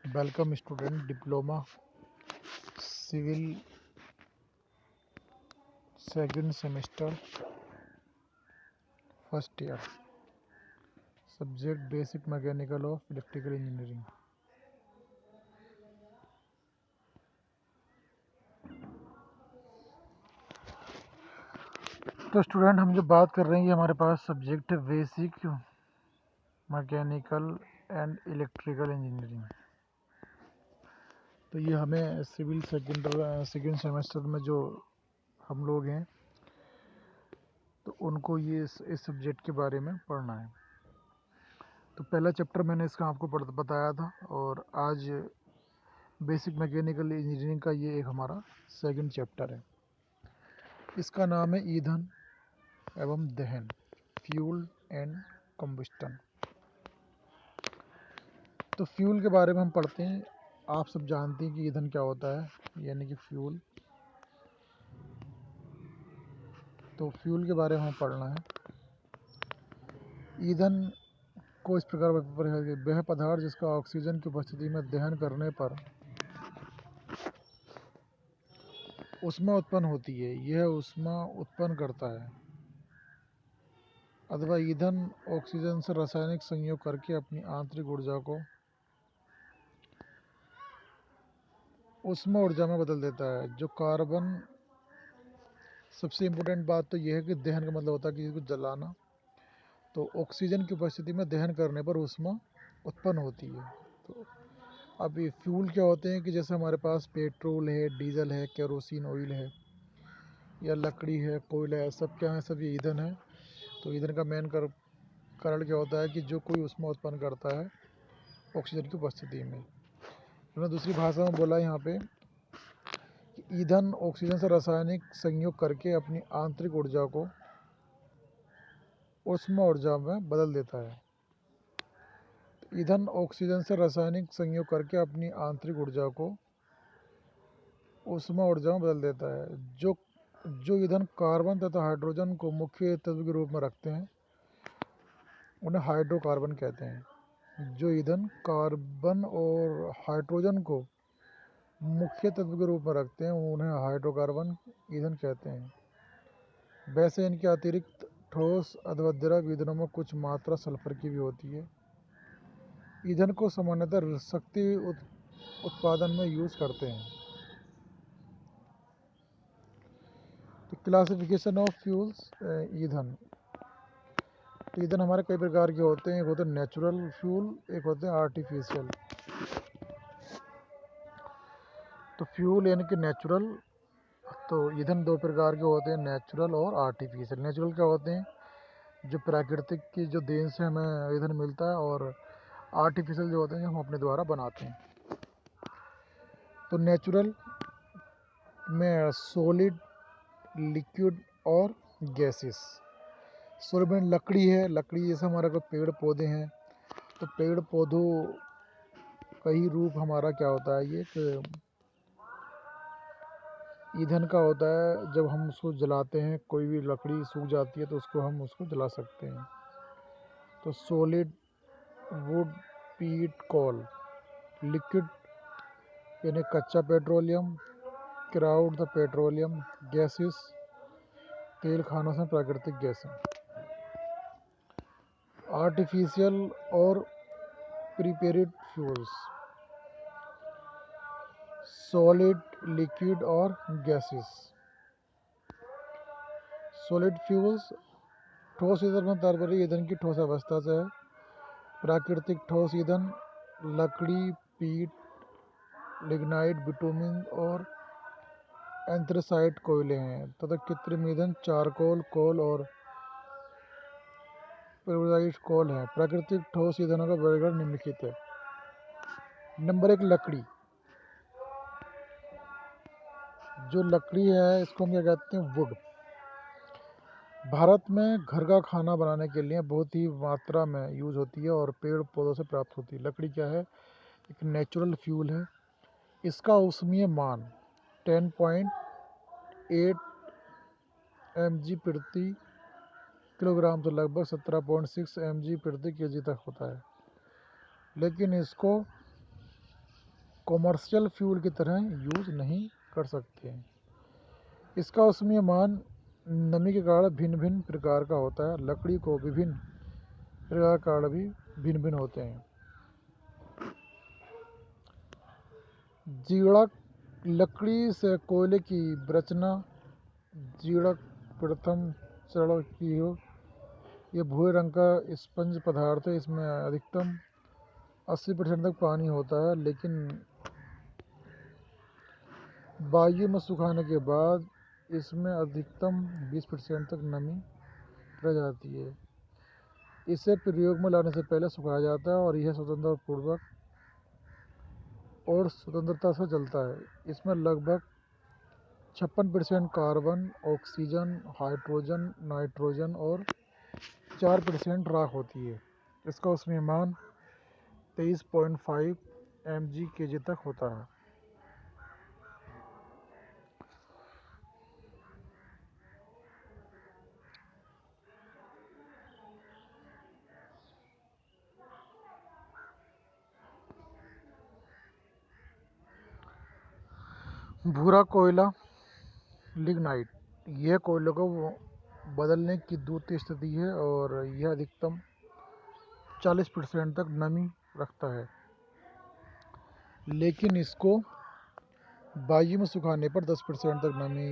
Welcome student diploma civil second semester first year subject basic mechanical of electrical engineering. तो student हम जो बात कर रहे हैं ये हमारे पास सब्जेक्ट है basic mechanical and electrical engineering. तो ये हमें सिविल सेकंड सेमेस्टर में जो हम लोग हैं तो उनको ये इस सब्जेक्ट के बारे में पढ़ना है। तो पहला चैप्टर मैंने इसका आपको बताया था और आज बेसिक मैकेनिकल इंजीनियरिंग का ये एक हमारा सेकंड चैप्टर है। इसका नाम है ईंधन एवं दहन, फ्यूल एंड कंबस्टन। तो फ्यूल के बारे में हम पढ़ते हैं। आप सब जानते हैं कि ईंधन क्या होता है, यानी कि फ्यूल। तो फ्यूल के बारे में हमें पढ़ना है। ईंधन को इस प्रकार वह पदार्थ जिसका ऑक्सीजन की उपस्थिति में दहन करने पर ऊष्मा उत्पन्न होती है, यह ऊष्मा उत्पन्न करता है। अथवा ईंधन ऑक्सीजन से रासायनिक संयोग करके अपनी आंतरिक ऊर्जा को ऊष्मा ऊर्जा में बदल देता है। जो कार्बन, सबसे इम्पोर्टेंट बात तो यह है कि दहन का मतलब होता है किसी को जलाना। तो ऑक्सीजन की उपस्थिति में दहन करने पर ऊष्मा उत्पन्न होती है। तो अब ये फ्यूल क्या होते हैं कि जैसे हमारे पास पेट्रोल है, डीजल है, केरोसिन ऑयल है या लकड़ी है, कोयला है, सब क्या है, सब ये ईंधन है। तो ईंधन का मेन कारण क्या होता है कि जो कोई ऊष्मा उत्पन्न करता है ऑक्सीजन की उपस्थिति में। मैंने दूसरी भाषा में बोला यहाँ पे कि ईंधन ऑक्सीजन से रासायनिक संयोग करके अपनी आंतरिक ऊर्जा को ऊष्मा ऊर्जा में बदल देता है। ईंधन ऑक्सीजन से रासायनिक संयोग करके अपनी आंतरिक ऊर्जा को ऊष्मा ऊर्जा में बदल देता है। जो ईंधन कार्बन तथा हाइड्रोजन को मुख्य तत्व के रूप में रखते हैं उन्हें हाइड्रोकार्बन कहते हैं। जो ईंधन कार्बन और हाइड्रोजन को मुख्य तत्व के रूप में रखते हैं उन्हें हाइड्रोकार्बन ईंधन कहते हैं। वैसे इनके अतिरिक्त ठोस अथवा द्रव ईंधनों में कुछ मात्रा सल्फर की भी होती है। ईंधन को सामान्यतः शक्ति उत्पादन में यूज़ करते हैं। तो क्लासिफिकेशन ऑफ फ्यूल्स, ईंधन। तो ईंधन हमारे कई प्रकार के होते हैं। एक होते हैं नेचुरल फ्यूल, एक होते हैं आर्टिफिशियल। तो फ्यूल यानी कि नेचुरल, तो ईंधन दो प्रकार के होते हैं, नेचुरल और आर्टिफिशियल। नेचुरल क्या होते हैं, जो प्राकृतिक की जो देन से हमें ईंधन मिलता है, और आर्टिफिशियल जो होते हैं जो हम अपने द्वारा बनाते हैं। तो नेचुरल में सॉलिड, लिक्विड और गैसेस। सॉलिड में लकड़ी है, लकड़ी जैसे हमारा कोई पेड़ पौधे हैं, तो पेड़ पौधों का ही रूप हमारा क्या होता है, ये ईंधन का होता है। जब हम उसको जलाते हैं, कोई भी लकड़ी सूख जाती है तो हम उसको जला सकते हैं। तो सॉलिड वुड, पीट, कोल। लिक्विड यानी कच्चा petroleum, crowd the petroleum. Gases, तेल खानों से प्राकृतिक गैसें। आर्टिफिशियल और प्रिपेरेड फ्यूल्स, सॉलिड, लिक्विड और गैसेस। सॉलिड फ्यूल्स ठोस ईंधन में तात्पर्य ईंधन की ठोस अवस्था से है। प्राकृतिक ठोस ईंधन लकड़ी, पीट, लिग्नाइट, बिटुमिन और एंथ्रेसाइट कोयले हैं। तथा कृत्रिम ईंधन चारकोल, कोल और पेरोजाइट कोल है। प्राकृतिक ठोस ईंधनों का वर्गीकरण निम्नलिखित है। नंबर 1, लकड़ी। जो लकड़ी है इसको हम क्या कहते हैं, वुड। भारत में घर का खाना बनाने के लिए बहुत ही मात्रा में यूज़ होती है और पेड़ पौधों से प्राप्त होती है। लकड़ी क्या है, एक नेचुरल फ्यूल है। इसका ऊष्मीय मान 10.8 mg प्रति किलोग्राम से लगभग 17.6 mg प्रति kg तक होता है। लेकिन इसको कॉमर्शियल फ्यूल की तरह यूज नहीं कर सकते। इसका औसमीय मान नमी के कारण भिन्न भिन्न प्रकार का होता है। लकड़ी को विभिन्न प्रकार के कारण भी भिन्न भिन्न होते हैं। जीड़क लकड़ी से कोयले की रचना जीड़क प्रथम चरण की हो। ये भूरे रंग का स्पंज पदार्थ है। इसमें अधिकतम 80% तक पानी होता है, लेकिन वायु में सुखाने के बाद इसमें अधिकतम 20% तक नमी रह जाती है। इसे प्रयोग में लाने से पहले सुखाया जाता है और यह स्वतंत्रता से जलता है। इसमें लगभग 56% कार्बन, ऑक्सीजन, हाइड्रोजन, नाइट्रोजन और 4% राख होती है। इसका उसमें मान 23.5 mg/kg तक होता है। भूरा कोयला लिग्नाइट, यह कोयले को बदलने की द्वितीय स्थिति है और यह अधिकतम 40% तक नमी रखता है, लेकिन इसको वायु में सुखाने पर 10% तक नमी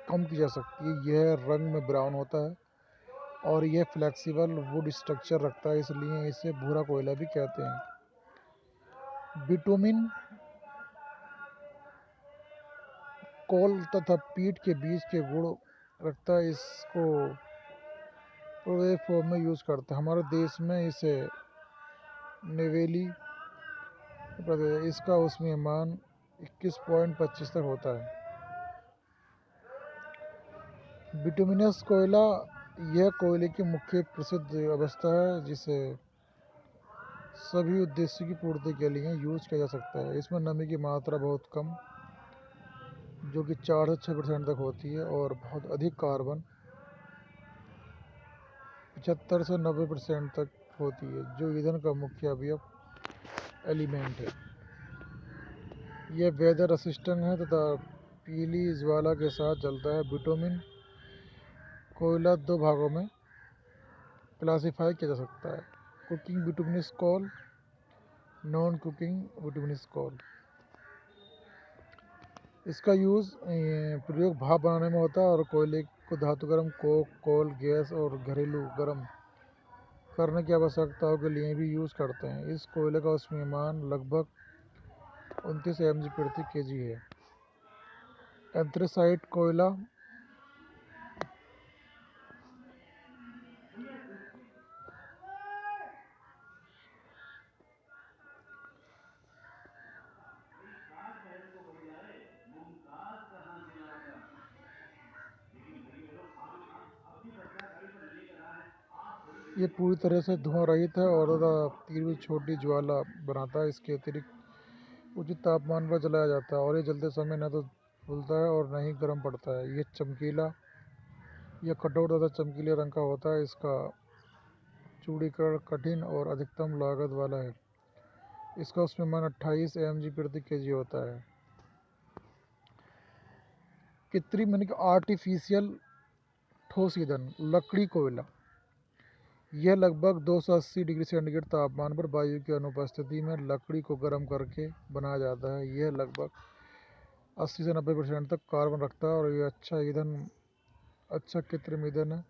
कम की जा सकती है। यह रंग में ब्राउन होता है और यह फ्लेक्सिबल वुड स्ट्रक्चर रखता है, इसलिए इसे भूरा कोयला भी कहते हैं। बिटुमिन कोल तथा पीट के बीच के गुण रखता है। इसको प्रोडक्ट फॉर्म में यूज करते हैं। हमारे देश में इसे नेवेली, इसका उसमें मान 21.25 तक होता है। बिटुमिनस कोयला, यह कोयले की मुख्य प्रसिद्ध अवस्था है जिसे सभी उद्देश्यों की पूर्ति के लिए यूज किया जा सकता है। इसमें नमी की मात्रा बहुत कम, जो कि 4 से 6% तक होती है, और बहुत अधिक कार्बन 75 से 90% तक होती है, जो ईंधन का मुख्य अवयव एलिमेंट है। यह वेदर रेसिस्टेंट है तथा पीली ज्वाला के साथ जलता है। बिटुमिन कोयला 2 भागों में क्लासिफाई किया जा सकता है: कुकिंग बिटुमिनस कोल, नॉन कुकिंग बिटुमिनस कोल। इसका प्रयोग भाप बनाने में होता है और कोयले को धातु गर्म कोक, कोल, गैस और घरेलू गर्म करने की आवश्यकताओं के लिए भी यूज करते हैं। इस कोयले का उसमें मान लगभग 29 mg/kg है। एंथ्रेसाइट कोयला, ये पूरी तरह से धुआं रहित है और तीव्र छोटी ज्वाला बनाता है। इसके अतिरिक्त उचित तापमान पर जलाया जाता है और ये जलते समय न तो फूलता है और न ही गर्म पड़ता है। यह कठोर तथा चमकीले रंग का होता है। इसका चूड़ीकरण कठिन और अधिकतम लागत वाला है। इसका उसमें मान 28 mg/kg होता है। कृत्रिम यानी कि आर्टिफिशियल ठोस ईंधन, लकड़ी कोयला, यह लगभग 280 डिग्री सेंटीग्रेड तापमान पर वायु की अनुपस्थिति में लकड़ी को गर्म करके बनाया जाता है। यह लगभग 80 से 90% तक कार्बन रखता है और यह अच्छा कृत्रिम ईंधन है।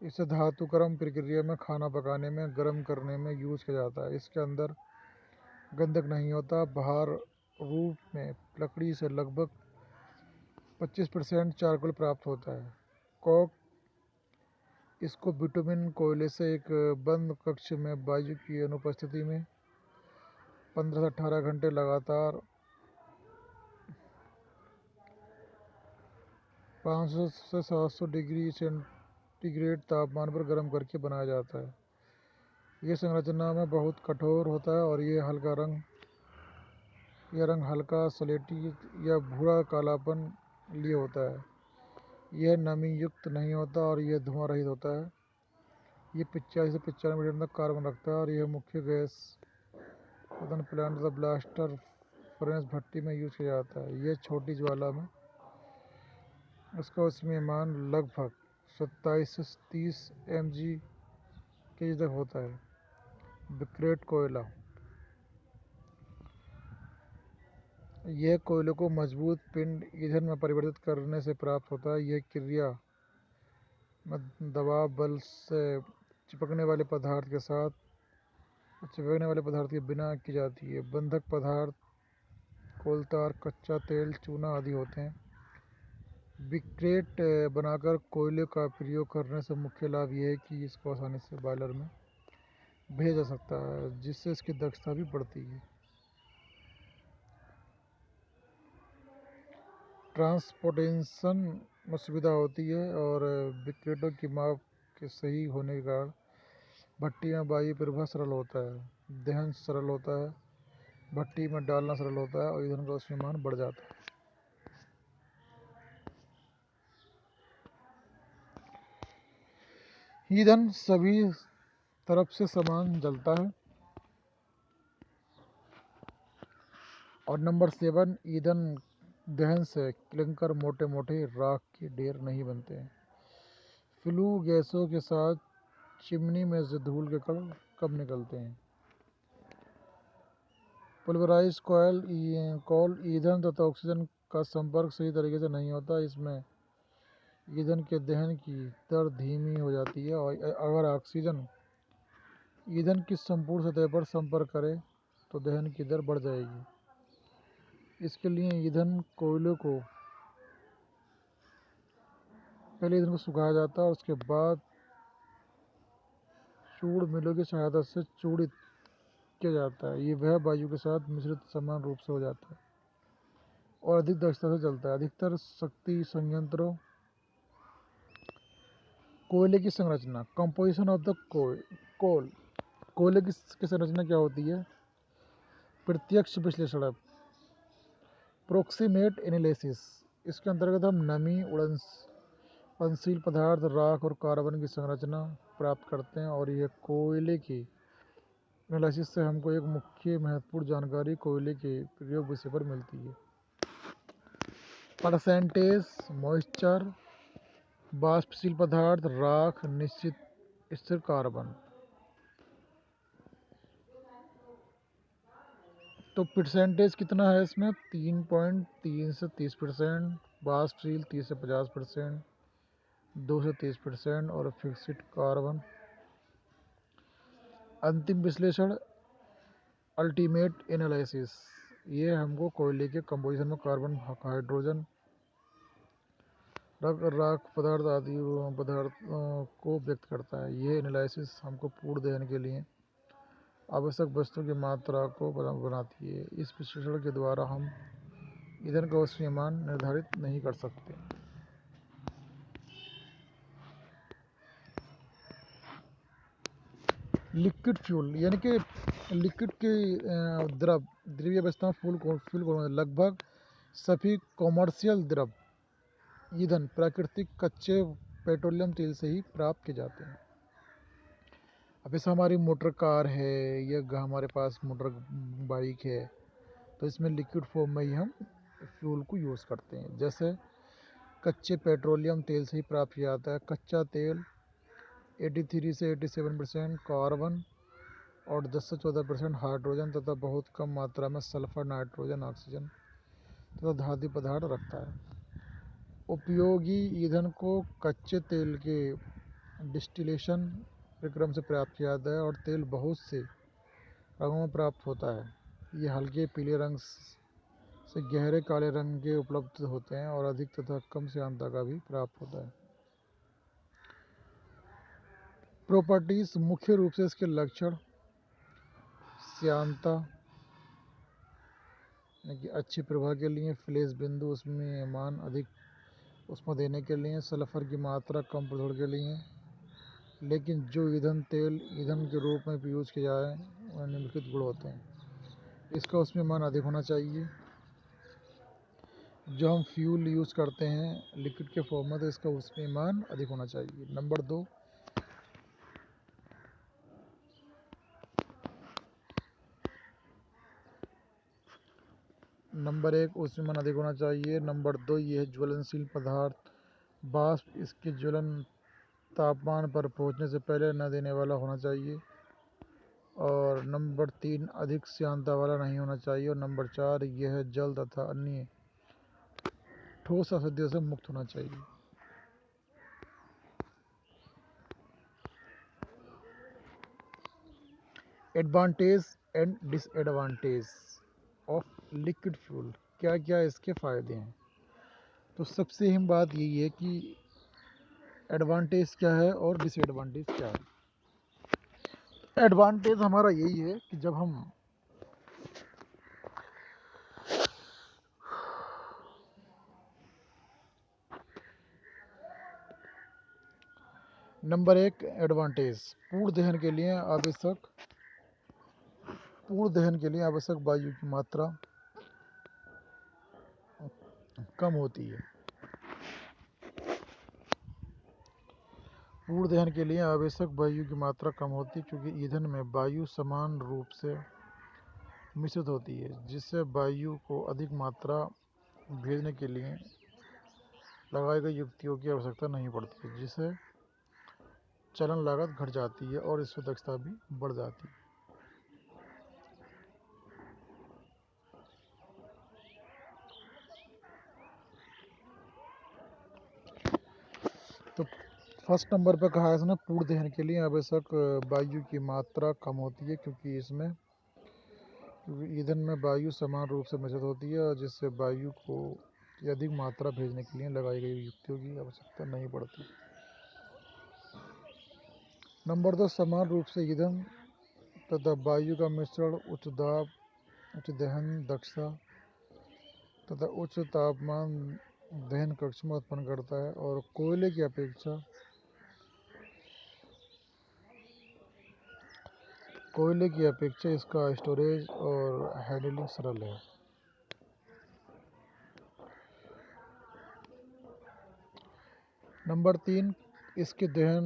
इसे धातुकर्म प्रक्रिया में खाना पकाने में, गर्म करने में यूज किया जाता है। इसके अंदर गंधक नहीं होता। बाहर रूप में लकड़ी से लगभग 25% चारकोल प्राप्त होता है। कोक, इसको बिटुमिन कोयले से एक बंद कक्ष में वायु की अनुपस्थिति में 15 से 18 घंटे लगातार 500 से 700 डिग्री सेंटीग्रेड तापमान पर गर्म करके बनाया जाता है। यह संरचना में बहुत कठोर होता है और यह रंग हल्का स्लेटी या भूरा कालापन लिए होता है। यह नमी युक्त नहीं होता और यह धुआं रहित होता है। यह 85 से 95% तक कार्बन रखता है और यह मुख्य गैस पतन प्लांट द ब्लास्टर फर्नेस भट्टी में यूज किया जाता है। यह छोटी ज्वाला में इसका उसमें लगभग 27 से 30 mg के तक होता है। ब्रिकेट कोयला, यह कोयले को मजबूत पिंड ईंधन में परिवर्तित करने से प्राप्त होता है। यह क्रिया में दबाव बल से चिपकने वाले पदार्थ के बिना की जाती है। बंधक पदार्थ कोलतार, कच्चा तेल, चूना आदि होते हैं। ब्रिकेट बनाकर कोयले का प्रयोग करने से मुख्य लाभ यह है कि इसको आसानी से बॉयलर में भेजा जा सकता है, जिससे इसकी दक्षता भी बढ़ती है। ट्रांसपोर्टेशन में सुविधा होती है और ब्रिकेटों की माप के सही होने के कारण भट्टी में वायु प्रवाह सरल होता है, दहन सरल होता है, भट्टी में डालना सरल होता है और ईंधन का उसमें बढ़ जाता है। ईंधन सभी तरफ से समान जलता है। और नंबर 7, ईंधन दहन से क्लिंकर मोटे मोटे राख के ढेर नहीं बनते हैं। फ्लू गैसों के साथ चिमनी में से धूल के कण कब निकलते हैं। पल्वराइज्ड कोल ईंधन तथा ऑक्सीजन का संपर्क सही तरीके से नहीं होता। इसमें ईंधन के दहन की दर धीमी हो जाती है और अगर ऑक्सीजन ईंधन की संपूर्ण सतह पर संपर्क करे तो दहन की दर बढ़ जाएगी। इसके लिए पहले ईंधन को सुखाया जाता है और उसके बाद चूड़ मिलों की सहायता से चूड़ित किया जाता है। ये वह वायु के साथ मिश्रित समान रूप से हो जाता है और अधिक दक्षता से चलता है। अधिकतर शक्ति संयंत्रों कोयले की संरचना, कंपोजिशन ऑफ द कोल, कोयले की संरचना क्या होती है। प्रत्यक्ष विश्लेषण, प्रोक्सीमेट एनालिसिस, इसके अंतर्गत हम नमी, उड़नशील पदार्थ, राख और कार्बन की संरचना प्राप्त करते हैं और यह कोयले की एनालिसिस से हमको एक मुख्य महत्वपूर्ण जानकारी कोयले के प्रयोग विषय पर मिलती है। परसेंटेज मॉइस्चर, वाष्पशील पदार्थ, राख, निश्चित स्थिर कार्बन। तो परसेंटेज कितना है इसमें, 3.3 से 30%, वाष्पशील 30 से 50%, 2 से 30% और फिक्स्ड कार्बन। अंतिम विश्लेषण अल्टीमेट एनालिसिस, ये हमको कोयले के कंपोजिशन में कार्बन, हाइड्रोजन, राख पदार्थ आदि पदार्थों को व्यक्त करता है। ये एनालिसिस हमको पूर्ण दहन के लिए आवश्यक वस्तु की मात्रा को बनाती है। इस विश्लेषण के द्वारा हम ईंधन का उसमें निर्धारित नहीं कर सकते। लिक्विड फ्यूल यानी कि लिक्विड के द्रव्य अवस्था फ्यूल लगभग सभी कॉमर्शियल द्रव ईंधन प्राकृतिक कच्चे पेट्रोलियम तेल से ही प्राप्त किए जाते हैं। अब जैसे हमारी मोटर कार है या हमारे पास मोटर बाइक है तो इसमें लिक्विड फॉर्म में ही हम फ्यूल को यूज़ करते हैं। जैसे कच्चे पेट्रोलियम तेल से ही प्राप्त किया जाता है। कच्चा तेल 83 से 87% कार्बन और 10 से 14% हाइड्रोजन तथा बहुत कम मात्रा में सल्फर, नाइट्रोजन, ऑक्सीजन तथा धातु पदार्थ रखता है। उपयोगी ईंधन को कच्चे तेल के डिस्टिलेशन प्रक्रम से प्राप्त किया जाता है और तेल बहुत से रंगों में प्राप्त होता है। ये हल्के पीले रंग से गहरे काले रंग के उपलब्ध होते हैं और अधिक तथा कम श्यानता का भी प्राप्त होता है। प्रॉपर्टीज, मुख्य रूप से इसके लक्षण श्यानता यानी कि अच्छी प्रवाह के लिए, फ्लैश बिंदु उसमें मान अधिक उसमें देने के लिए, सल्फर की मात्रा कम प्रदूषण के लिए। लेकिन जो ईंधन के रूप में यूज किया जाए वह निम्नलिखित गुण होते हैं। इसका उसमें मान अधिक होना चाहिए। जो हम फ्यूल यूज़ करते हैं लिक्विड के फॉर्म में तो इसका उसमें मान अधिक होना चाहिए। नंबर 2, नंबर 1 ऊष्मीयमान अधिक होना चाहिए। नंबर 2 ये है ज्वलनशील पदार्थ वाष्प इसके ज्वलन तापमान पर पहुंचने से पहले न देने वाला होना चाहिए। और नंबर 3 अधिक श्यानता वाला नहीं होना चाहिए। और नंबर 4 यह जल तथा अन्य ठोस अशुद्धियों से मुक्त होना चाहिए। Advantage and disadvantage of liquid fuel, क्या क्या इसके फ़ायदे हैं। तो सबसे अहम बात यही है कि एडवांटेज क्या है और डिसएडवांटेज क्या है। एडवांटेज हमारा यही है कि जब हम नंबर 1 एडवांटेज पूर्ण दहन के लिए आवश्यक वायु की मात्रा कम होती है। पूर्ण दहन के लिए आवश्यक वायु की मात्रा कम होती है क्योंकि ईंधन में वायु समान रूप से मिश्रित होती है, जिससे वायु को अधिक मात्रा भेजने के लिए लगाई गई युक्तियों की आवश्यकता नहीं पड़ती है, जिससे चलन लागत घट जाती है और इससे दक्षता भी बढ़ जाती है। तो फर्स्ट नंबर पर कहा है इसने पूर्ण दहन के लिए आवश्यक वायु की मात्रा कम होती है क्योंकि ईंधन में वायु समान रूप से मिश्रित होती है और जिससे वायु को अधिक मात्रा भेजने के लिए लगाई गई युक्तियों की आवश्यकता नहीं पड़ती। नंबर 2 समान रूप से ईंधन तथा वायु का मिश्रण उच्च दाब, उच्च दहन दक्षता तथा उच्च तापमान दहन कक्ष में उत्पन्न करता है और कोयले की अपेक्षा इसका स्टोरेज और हैंडलिंग सरल है। नंबर 3 इसके दहन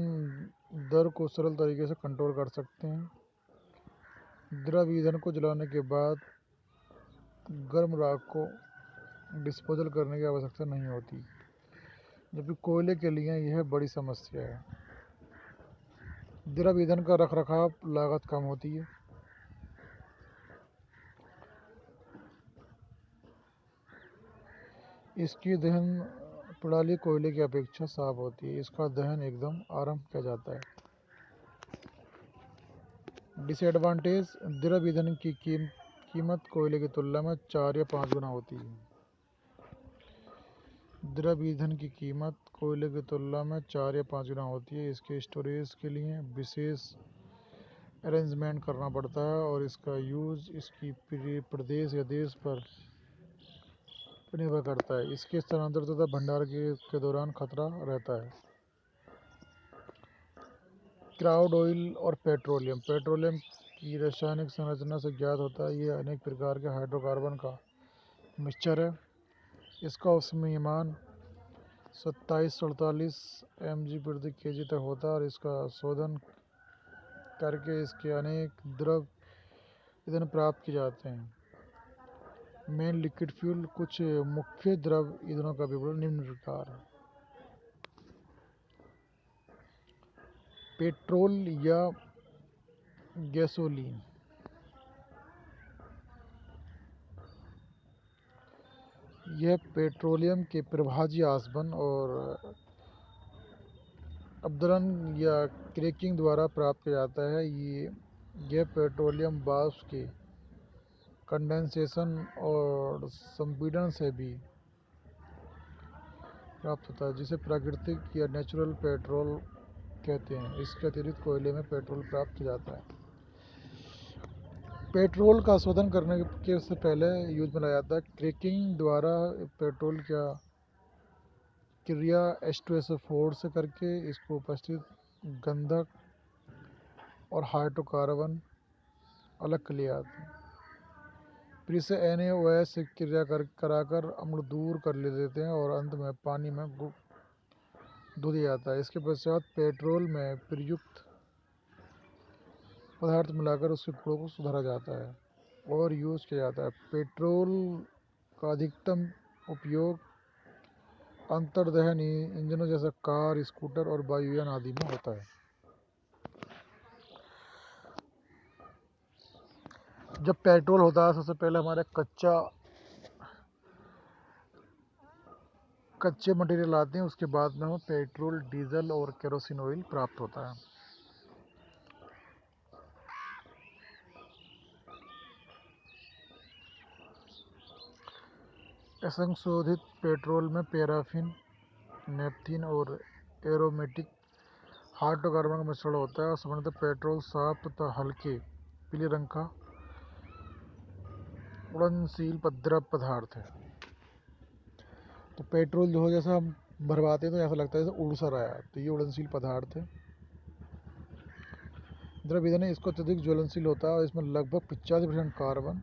दर को सरल तरीके से कंट्रोल कर सकते हैं। द्रव ईंधन को जलाने के बाद गर्म राख को डिस्पोजल करने की आवश्यकता नहीं होती, जबकि कोयले के लिए यह बड़ी समस्या है। द्रव ईंधन का रखरखाव लागत कम होती है। इसकी दहन प्रणाली कोयले की अपेक्षा साफ होती है। इसका दहन एकदम आरंभ किया जाता है। डिसएडवांटेज द्रव ईंधन की कीमत कोयले की तुलना में 4 या 5 गुना होती है। द्रव ईंधन की कीमत कोयले की तुलना में 4 या 5 गुना होती है। इसके स्टोरेज के लिए विशेष अरेंजमेंट करना पड़ता है और इसका यूज इसकी प्रदेश या देश पर निर्भर करता है। इसके स्थानांतरण तथा भंडारण के दौरान खतरा रहता है। क्रूड ऑयल और पेट्रोलियम की रासायनिक संरचना से ज्ञात होता है। यह अनेक प्रकार के हाइड्रोकार्बन का मिक्सचर है। इसका ऊष्मीयमान 27-48 mg प्रति kg तक होता है और इसका शोधन करके इसके अनेक द्रव ईंधन प्राप्त किए जाते हैं। मेन लिक्विड फ्यूल कुछ मुख्य द्रव ईंधनों का विवरण निम्न प्रकार है। पेट्रोल या गैसोलीन, यह पेट्रोलियम के प्रभाजी आसवन और अवदलन या क्रैकिंग द्वारा प्राप्त किया जाता है। यह पेट्रोलियम वाष्प के कंडेंसेशन और संपीड़न से भी प्राप्त होता है, जिसे प्राकृतिक या नेचुरल पेट्रोल कहते हैं। इसके अतिरिक्त कोयले में पेट्रोल प्राप्त किया जाता है। पेट्रोल का शोधन करने के से पहले यूज में लाया जाता है। क्रैकिंग द्वारा पेट्रोल का क्रिया H2SO4 से करके इसको उपस्थित गंधक और हाइड्रोकार्बन अलग कर लिया जाता है। फिर इसे NaOH से क्रिया कराकर अम्ल दूर कर ले देते हैं और अंत में पानी में धो दिया जाता है। इसके पश्चात पेट्रोल में प्रयुक्त पदार्थ मिलाकर उसके गुणों को सुधारा जाता है और यूज किया जाता है। पेट्रोल का अधिकतम उपयोग अंतर्दहन इंजनों जैसे कार, स्कूटर और वायुयान आदि में होता है। जब पेट्रोल होता है, सबसे पहले हमारे कच्चे मटेरियल आते हैं, उसके बाद में हमें पेट्रोल, डीजल और केरोसिन ऑयल प्राप्त होता है। असंशोधित पेट्रोल में पैराफिन, नेपथीन और एरोमेटिक हाइड्रोकार्बन का मिश्रण होता है और सामान्यतः पेट्रोल साफ तथा हल्के पीले रंग का उड़नशील द्रव पदार्थ है। तो पेट्रोल जो है, जैसा हम भरवाते हैं तो ऐसा लगता है जैसे उड़ सा रहा है, तो ये उड़नशील पदार्थ है। द्रव ईंधन है, इसको अत्यधिक ज्वलनशील होता है और इसमें लगभग 85% कार्बन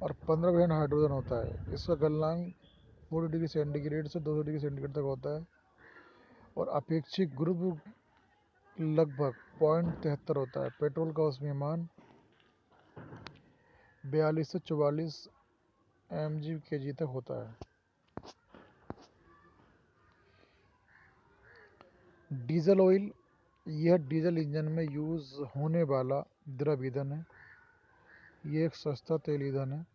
और 15% हाइड्रोजन होता है। इसका गलनांक 40 डिग्री सेंटीग्रेड से 200 डिग्री सेंटीग्रेड तक होता है और अपेक्षित गुरुत्व लगभग 0.73 होता है। पेट्रोल का ऊष्मीयमान 42 से 44 mg/kg तक होता है। डीजल ऑयल, यह डीजल इंजन में यूज होने वाला द्रव ईंधन है। यह एक सस्ता तेल ईंधन है।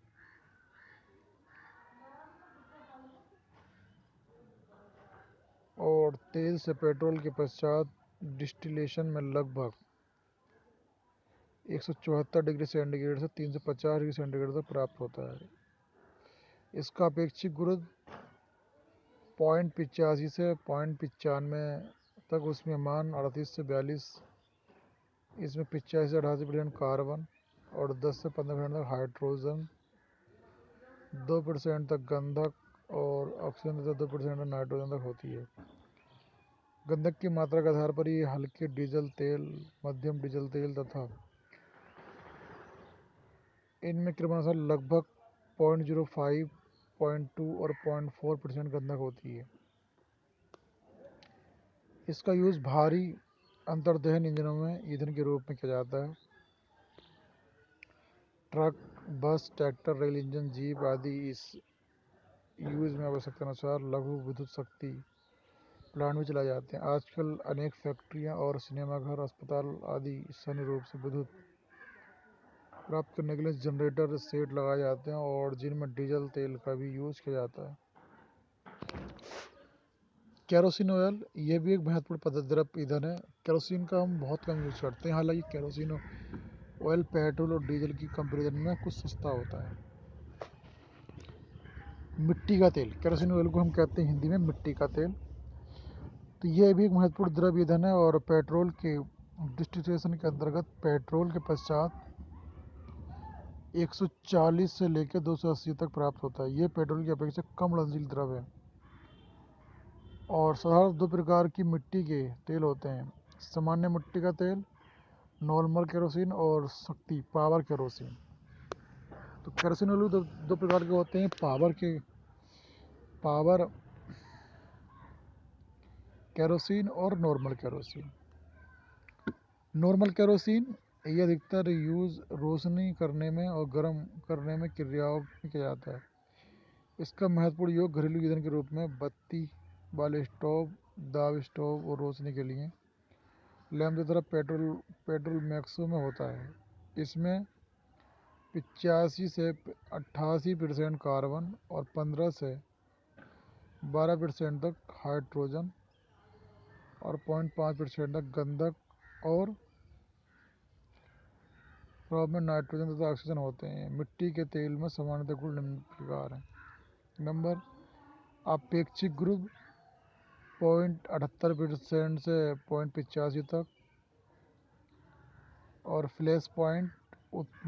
और तेल से पेट्रोल के पश्चात डिस्टिलेशन में लगभग 174 डिग्री सेंटीग्रेड से 350 डिग्री सेंटीग्रेड तक प्राप्त होता है। इसका अपेक्षित गुरुत्व 0.85 से 0.95 तक, ऊष्मीयमान 38 से 42, इसमें 85 से 88% कार्बन और 10 से 15% तक हाइड्रोजन, 2% तक गंधक और ऑक्सीजन तथा 2% तक नाइट्रोजन तक होती है। गंधक की मात्रा के आधार पर ये हल्के डीजल तेल, मध्यम डीजल तेल तथा इनमें क्रमशः लगभग 0.05, 0.2 और 0.4% गंधक होती है। इसका यूज़ भारी अंतर्दहन इंजनों में ईंधन के रूप में किया जाता है। ट्रक, बस, ट्रैक्टर, रेल इंजन, जीप आदि इस यूज़ में आवश्यकता अनुसार लघु विद्युत शक्ति प्लांट भी चलाए जाते हैं। आजकल अनेक फैक्ट्रियां और सिनेमाघर, अस्पताल आदि स्थानीय रूप से विद्युत प्राप्त करने के लिए जनरेटर सेट लगाए जाते हैं और जिनमें डीजल तेल का भी यूज़ किया जाता है। केरोसिन ऑयल, यह भी एक महत्वपूर्ण द्रव ईंधन है। केरोसिन का हम बहुत कम यूज़ करते हैं, हालांकि केरोसिन ऑयल पेट्रोल और डीजल की कंपैरिजन में कुछ सस्ता होता है। मिट्टी का तेल, केरोसिन ऑयल को हम कहते हैं हिंदी में मिट्टी का तेल। तो यह भी एक महत्वपूर्ण द्रव ईंधन है और पेट्रोल के डिस्टिलेशन के अंतर्गत पेट्रोल के पश्चात 140 से लेकर 280 तक प्राप्त होता है। यह पेट्रोल की अपेक्षा कम उड़नशील द्रव है। और साधारण 2 प्रकार की मिट्टी के तेल होते हैं: सामान्य मिट्टी का तेल, नॉर्मल केरोसिन, और शक्ति पावर केरोसिन। तो केरोसिन ऑयल दो प्रकार के होते हैं: पावर केरोसिन और नॉर्मल केरोसिन। नॉर्मल केरोसिन ये अधिकतर यूज़ रोशनी करने में और गर्म करने में क्रियाओं में किया जाता है। इसका महत्वपूर्ण उपयोग घरेलू ईंधन के रूप में बत्ती वाले स्टोव, दाब स्टोव और रोशनी के लिए लैंप की तरह पेट्रोल मैक्सो में होता है। इसमें 85 से 88% कार्बन और 15 से 12% तक हाइड्रोजन और 0.5% तक गंधक और में नाइट्रोजन तथा ऑक्सीजन होते हैं। मिट्टी के तेल में सामान्यतः गुण निम्न प्रकार हैं। नंबर: अपेक्षित गुरुत्व 0.78% से 0.85 तक और फ्लैश पॉइंट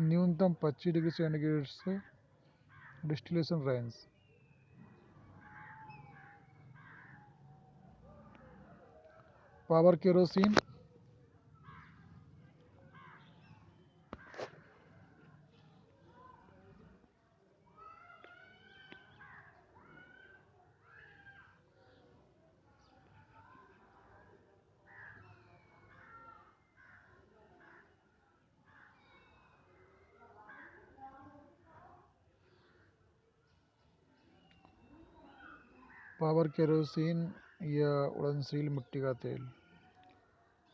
न्यूनतम 25 डिग्री सेंटीग्रेड से distillation range. Power kerosene, power kerosene या उड़नशील मिट्टी का तेल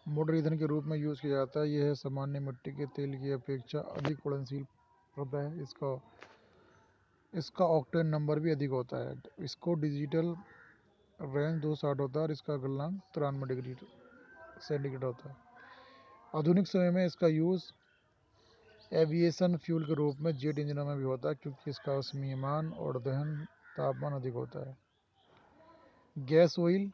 मोटर ईंधन के रूप में यूज़ किया जाता है। यह सामान्य मिट्टी के तेल की अपेक्षा अधिक उड़नशील होता है। इसका ऑक्टेन नंबर भी अधिक होता है। इसको डिजिटल रेंज 260 होता है और इसका गलनांक 93 डिग्री सेंटीग्रेड होता है। आधुनिक समय में इसका यूज़ एविएशन फ्यूल के रूप में जेट इंजनों में भी होता है, क्योंकि इसका उसमें और दहन तापमान अधिक होता है। गैस ऑयल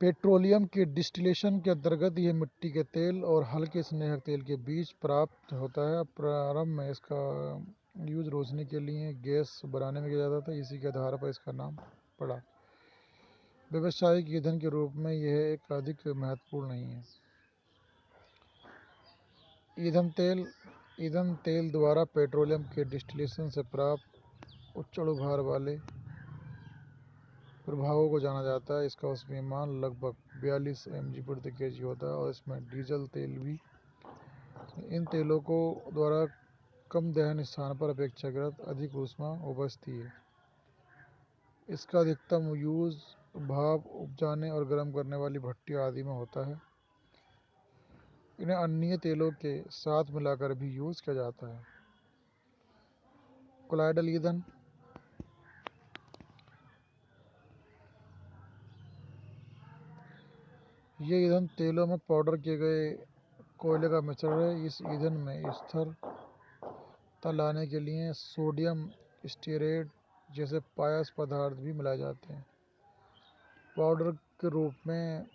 पेट्रोलियम के डिस्टिलेशन के अंतर्गत यह मिट्टी के तेल और हल्के स्नेहक तेल के बीच प्राप्त होता है। प्रारंभ में इसका यूज रोशनी के लिए गैस बनाने में किया जाता था। इसी के आधार पर इसका नाम पड़ा। व्यावसायिक ईंधन के रूप में यह एक अधिक महत्वपूर्ण नहीं है। ईंधन तेल द्वारा पेट्रोलियम के डिस्टिलेशन से प्राप्त उच्च भार वाले प्रभावों को जाना जाता है। इसका उसमें लगभग 42 mg प्रति kg होता है और इसमें डीजल तेल भी। इन तेलों को द्वारा कम दहन स्थान पर अपेक्षाकृत अधिक ऊष्मा उपजती है। इसका अधिकतम यूज भाप उपजाने और गर्म करने वाली भट्टी आदि में होता है। इन्हें अन्य तेलों के साथ मिलाकर भी यूज किया जाता है। कोलाइडल ईंधन ये ईंधन तेलों में पाउडर किए गए कोयले का मिश्रण है। इस ईंधन में स्थिरता लाने के लिए सोडियम स्टीरेट जैसे पायस पदार्थ भी मिलाए जाते हैं। पाउडर के रूप में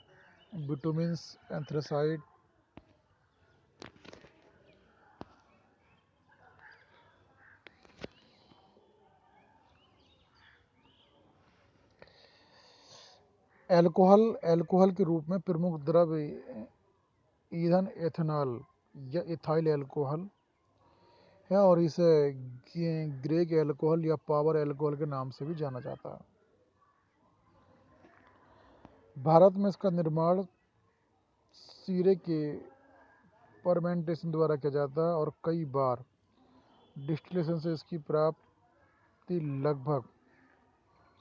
बिटुमिन्स एंथ्रासाइट अल्कोहल के रूप में प्रमुख द्रव्य ईंधन एथेनॉल या इथाइल अल्कोहल है और इसे ग्रेग अल्कोहल या पावर अल्कोहल के नाम से भी जाना जाता है। भारत में इसका निर्माण शीरे के फर्मेंटेशन द्वारा किया जाता है और कई बार डिस्टिलेशन से इसकी प्राप्ति लगभग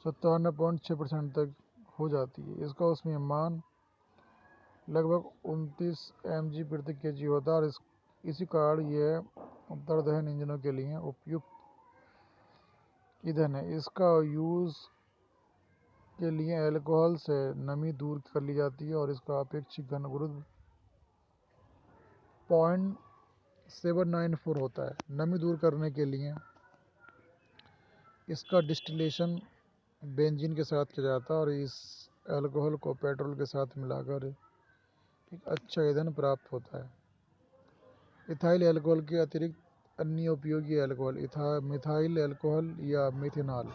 57.6% तक हो जाती है। इसका उसमें लगभग 29 mg प्रति kg होता है और इसी कारण यह अंतर्दहन इंजनों के लिए उपयुक्त ईंधन है। इसका यूज़ के लिए अल्कोहल से नमी दूर कर ली जाती है और इसका अपेक्षित घन गुरुत्व 0.794 होता है। नमी दूर करने के लिए इसका डिस्टिलेशन बेंजीन के साथ किया जाता है और इस अल्कोहल को पेट्रोल के साथ मिलाकर एक अच्छा ईंधन प्राप्त होता है। इथाइल अल्कोहल के अतिरिक्त अन्य उपयोगी अल्कोहल मिथाइल अल्कोहल या मिथेनॉल,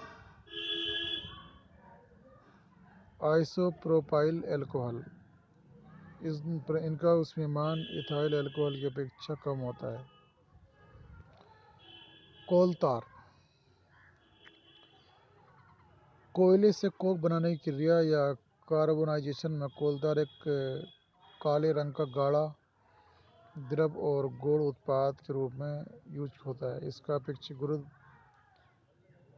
आइसोप्रोपाइल अल्कोहल, इनका उसमें इथाइल अल्कोहल की अपेक्षा कम होता है। कोल तार कोयले से कोक बनाने की क्रिया या कार्बोनाइजेशन में कोलतार एक काले रंग का गाढ़ा द्रव और गौण उत्पाद के रूप में यूज होता है। इसका अपेक्षित गुरुत्व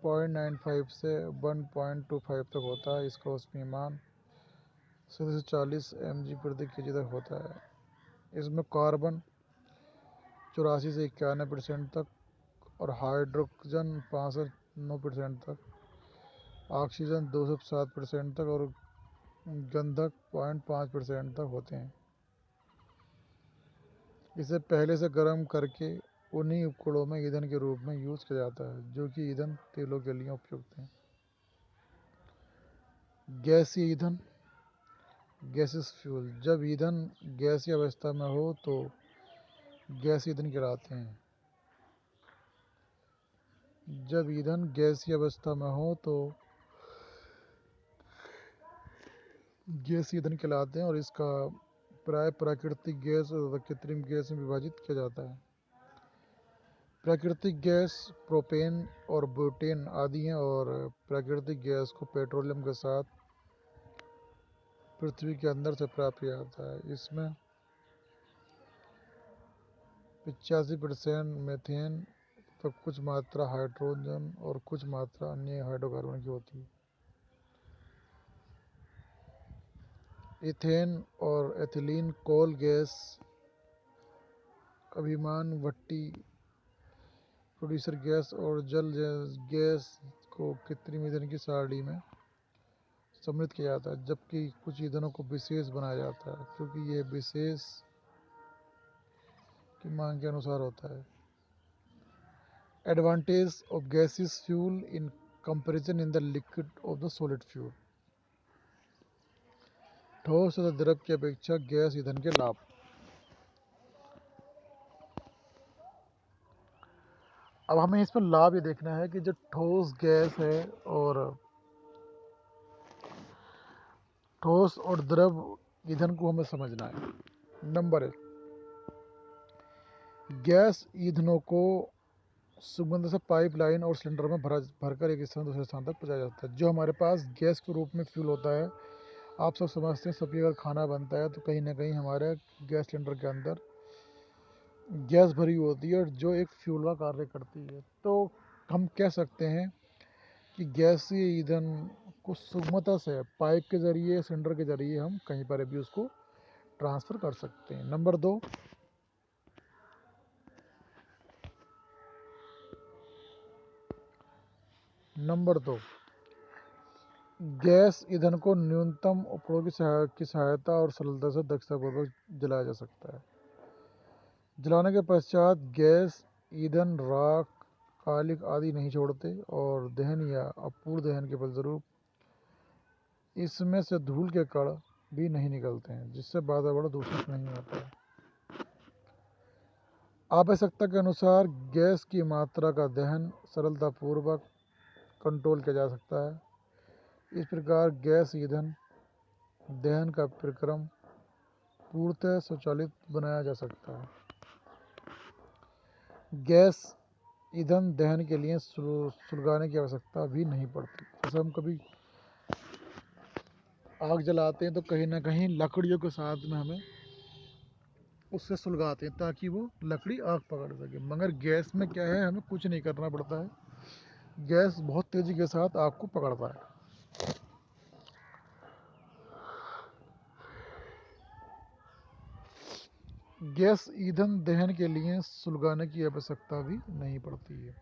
0.95 से 1.25 तक होता है। इसका उसमें 40 mg प्रति kg तक होता है। इसमें कार्बन 84 से 91% तक और हाइड्रोजन 65-9% तक, ऑक्सीजन 207% तक और गंधक 0.5% तक होते हैं। इसे पहले से गर्म करके उन्हीं उपकरणों में ईंधन के रूप में यूज किया जाता है, जो कि ईंधन तेलों के लिए उपयुक्त हैं। गैसीय ईंधन गैसेस फ्यूल जब ईंधन गैसीय अवस्था में हो तो गैसीय ईंधन कहलाते हैं। जब ईंधन गैसीय अवस्था में हो तो गैसीय ईंधन कहलाते हैं और इसका प्राय प्राकृतिक गैस और कृत्रिम गैस में विभाजित किया जाता है। प्राकृतिक गैस प्रोपेन और ब्यूटेन आदि हैं और प्राकृतिक गैस को पेट्रोलियम के साथ पृथ्वी के अंदर से प्राप्त किया जाता है। इसमें 85% मीथेन तो कुछ मात्रा हाइड्रोजन और कुछ मात्रा अन्य हाइड्रोकार्बन की होती है। इथेन और एथिलीन कोल गैस अभिमान भट्टी प्रोड्यूसर गैस और जल गैस को कृत्रिम ईंधन की सारणी में सम्मिलित किया जाता है, जबकि कुछ ईंधनों को विशेष बनाया जाता है क्योंकि यह विशेष की मांग के अनुसार होता है। Advantage of gaseous fuel in comparison in the liquid of the solid fuel. ठोस तथा द्रव की अपेक्षा गैस ईंधन के लाभ। अब हमें इसमें लाभ ये देखना है कि जो ठोस गैस है और ठोस और द्रव ईंधन को हमें समझना है। नंबर 1, गैस ईंधनों को सुगंध से पाइपलाइन और सिलेंडर में भरकर एक स्थान दूसरे स्थान तक पहुंचाया जाता है। जो हमारे पास गैस के रूप में फ्यूल होता है, आप सब समझते हैं, सभी अगर खाना बनता है तो कहीं ना कहीं हमारे गैस सिलेंडर के अंदर गैस भरी होती है और जो एक फ्यूल का कार्य करती है। तो हम कह सकते हैं कि गैसीय ईंधन को सुगमता से पाइप के जरिए सिलेंडर के जरिए हम कहीं पर भी उसको ट्रांसफ़र कर सकते हैं। नंबर दो, गैस ईंधन को न्यूनतम उपकरणों की सहायता और सरलता से दक्षतापूर्वक जलाया जा सकता है। जलाने के पश्चात गैस ईंधन राख, कालिख आदि नहीं छोड़ते और दहन या अपूर्ण दहन के फलस्वरूप इसमें से धूल के कण भी नहीं निकलते हैं, जिससे वातावरण दूषित नहीं होता है। आवश्यकता के अनुसार गैस की मात्रा का दहन सरलतापूर्वक कंट्रोल किया जा सकता है। इस प्रकार गैस ईंधन दहन का प्रक्रम पूर्णतः स्वचालित बनाया जा सकता है। गैस ईंधन दहन के लिए सुलगाने की आवश्यकता भी नहीं पड़ती। जैसे हम कभी आग जलाते हैं तो कहीं ना कहीं लकड़ियों के साथ में हमें उससे सुलगाते हैं ताकि वो लकड़ी आग पकड़ सके, मगर गैस में क्या है, हमें कुछ नहीं करना पड़ता है, गैस बहुत तेज़ी के साथ आग को पकड़ता है। गैस ईंधन दहन के लिए सुलगाने की आवश्यकता भी नहीं पड़ती है